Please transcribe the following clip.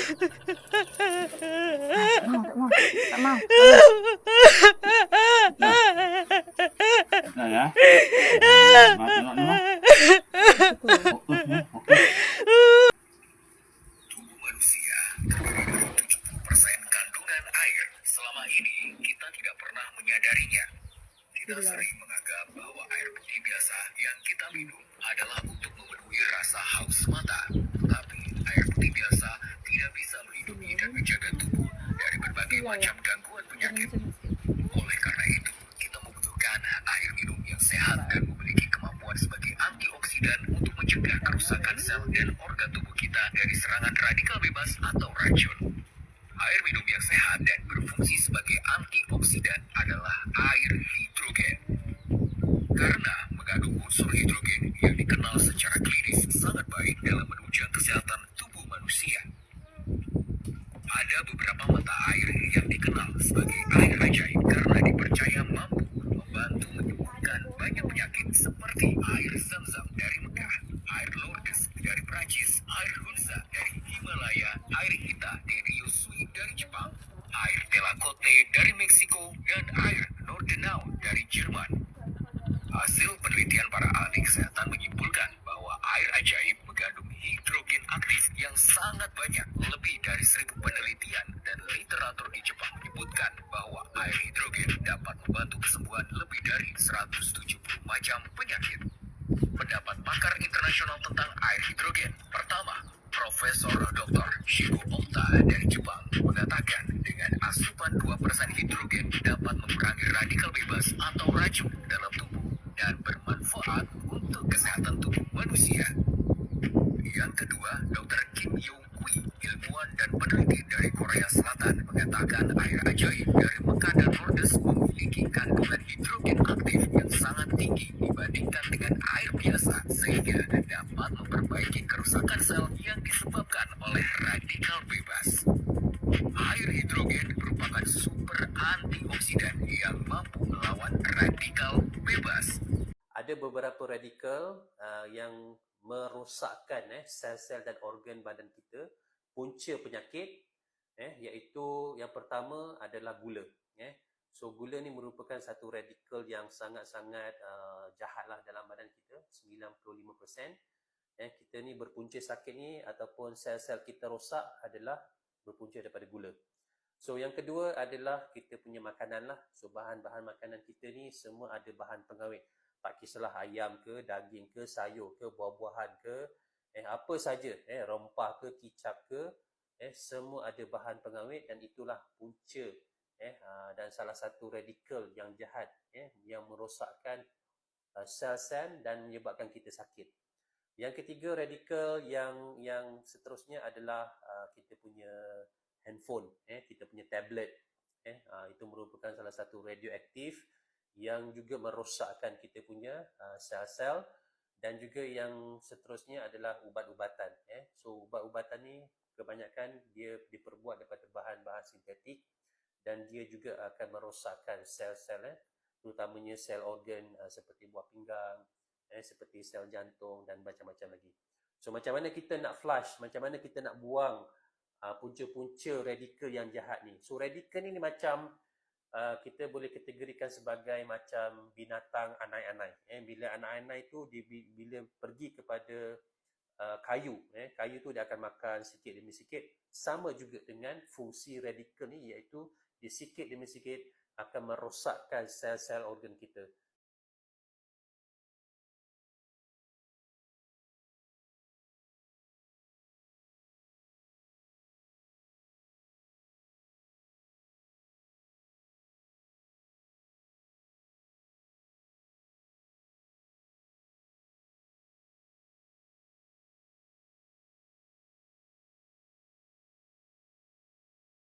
Tak mau, tak mau. Tak mau. Tak mau. Dah ya. Tengok. Fokus ya, fokus. Tubuh manusia terdiri dari 70% kandungan air. Selama ini kita tidak pernah menyadarinya. Kita sering menganggap bahwa air putih biasa yang kita minum adalah untuk memenuhi rasa haus semata. Tetapi air putih biasa tidak bisa melindungi dan menjaga tubuh dari berbagai macam gangguan penyakit. Oleh karena itu, kita membutuhkan air minum yang sehat dan memiliki kemampuan sebagai antioksidan untuk mencegah kerusakan sel dan organ tubuh kita dari serangan radikal bebas atau racun. Air minum yang sehat dan berfungsi sebagai antioksidan adalah air hidrogen. Karena mengandung unsur hidrogen yang dikenal secara klinis sangat baik dalam menunjang kesehatan tubuh manusia. Ada beberapa mata air yang dikenal sebagai air ajaib karena dipercaya mampu membantu menyembuhkan banyak penyakit seperti air Zam-Zam dari Mekah, air Lourdes dari Prancis, air Hunza dari Himalaya, air Hita dari Yosui dari Jepang, air Telakote dari Meksiko, dan air Nordenau dari Jerman. Hasil penelitian para ahli kesehatan menyimpulkan bahwa air ajaib mengandung hidrogen aktif yang sangat banyak. Lebih dari 1.000 penelitian dan literatur di Jepang menyebutkan bahwa air hidrogen dapat membantu kesembuhan lebih dari 170 macam penyakit. Pendapat pakar internasional tentang air hidrogen. Pertama, Profesor Dr. Shigo Ohta dari Jepang mengatakan dengan asupan 2% hidrogen dapat mengurangi radikal bebas atau racun dalam tubuh dan bermanfaat untuk kesehatan tubuh manusia. Yang kedua, Dr. Kim Yong-kui, ilmuwan dan peneliti dari Korea Selatan, mengatakan air ajaib dari Mekah dan Lourdes memiliki kandungan hidrogen aktif yang sangat tinggi dibandingkan dengan air biasa, sehingga dapat memperbaiki kerusakan sel yang disebabkan oleh radikal bebas. Air hidrogen merupakan super antioksidan yang mampu melawan radikal bebas. Ada beberapa radikal yang merosakkan sel-sel dan organ badan kita, punca penyakit, iaitu yang pertama adalah gula. So gula ni merupakan satu radikal yang sangat-sangat jahatlah dalam badan kita, 95%. Kita ni berpunca sakit ni ataupun sel-sel kita rosak adalah berpunca daripada gula. So yang kedua adalah kita punya makanan lah. So bahan-bahan makanan kita ni semua ada bahan pengawet. Tak kisahlah ayam ke, daging ke, sayur ke, buah-buahan ke, apa saja, rempah ke, kicap ke, semua ada bahan pengawet dan itulah punca dan salah satu radikal yang jahat yang merosakkan sel-sel dan menyebabkan kita sakit. Yang ketiga radikal yang seterusnya adalah kita punya handphone, kita punya tablet, itu merupakan salah satu radioaktif yang juga merosakkan kita punya sel-sel. Dan juga yang seterusnya adalah ubat-ubatan. So ubat-ubatan ni kebanyakan dia diperbuat daripada bahan-bahan sintetik dan dia juga akan merosakkan sel-sel, terutamanya sel organ seperti buah pinggang, seperti sel jantung dan macam-macam lagi. So macam mana kita nak flush, macam mana kita nak buang punca-punca radikal yang jahat ni. So radikal ni macam kita boleh kategorikan sebagai macam binatang anai-anai. Bila anai-anai tu bila pergi kepada kayu, kayu tu dia akan makan sikit demi sikit. Sama juga dengan fungsi radikal ni, iaitu dia sikit demi sikit akan merosakkan sel-sel organ kita.